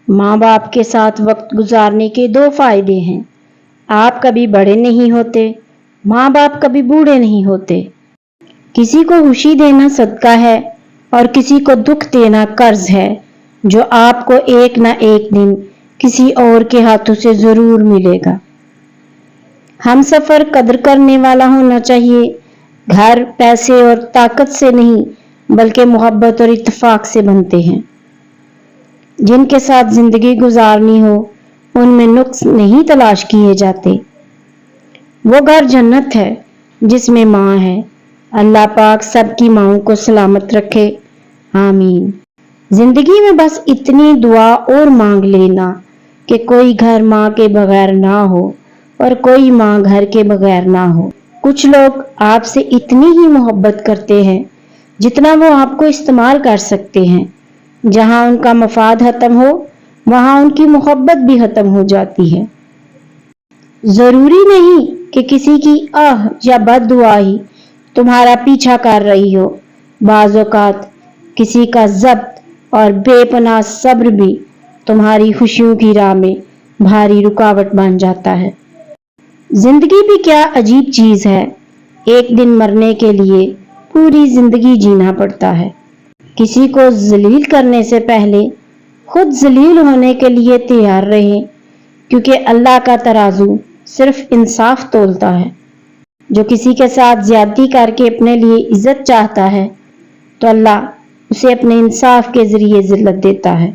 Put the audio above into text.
ماں باپ کے ساتھ وقت گزارنے کے دو فائدے ہیں۔ آپ کبھی بڑے نہیں ہوتے، ماں باپ کبھی بوڑھے نہیں ہوتے۔ کسی کو خوشی دینا صدقہ ہے اور کسی کو دکھ دینا قرض ہے، جو آپ کو ایک نہ ایک دن کسی اور کے ہاتھوں سے ضرور ملے گا۔ ہم سفر قدر کرنے والا ہونا چاہیے، گھر پیسے اور طاقت سے نہیں بلکہ محبت اور اتفاق سے بنتے ہیں۔ جن کے ساتھ زندگی گزارنی ہو ان میں نقص نہیں تلاش کیے جاتے۔ وہ گھر جنت ہے جس میں ماں ہے۔ اللہ پاک سب کی ماؤں کو سلامت رکھے، آمین۔ زندگی میں بس اتنی دعا اور مانگ لینا کہ کوئی گھر ماں کے بغیر نہ ہو اور کوئی ماں گھر کے بغیر نہ ہو۔ کچھ لوگ آپ سے اتنی ہی محبت کرتے ہیں جتنا وہ آپ کو استعمال کر سکتے ہیں۔ جہاں ان کا مفاد ختم ہو وہاں ان کی محبت بھی ختم ہو جاتی ہے۔ ضروری نہیں کہ کسی کی آہ یا بد دعا ہی تمہارا پیچھا کر رہی ہو، بعض اوقات کسی کا ضبط اور بے پناہ صبر بھی تمہاری خوشیوں کی راہ میں بھاری رکاوٹ بن جاتا ہے۔ زندگی بھی کیا عجیب چیز ہے، ایک دن مرنے کے لیے پوری زندگی جینا پڑتا ہے۔ کسی کو ذلیل کرنے سے پہلے خود ذلیل ہونے کے لیے تیار رہیں، کیونکہ اللہ کا ترازو صرف انصاف تولتا ہے۔ جو کسی کے ساتھ زیادتی کر کے اپنے لیے عزت چاہتا ہے تو اللہ اسے اپنے انصاف کے ذریعے ذلت دیتا ہے۔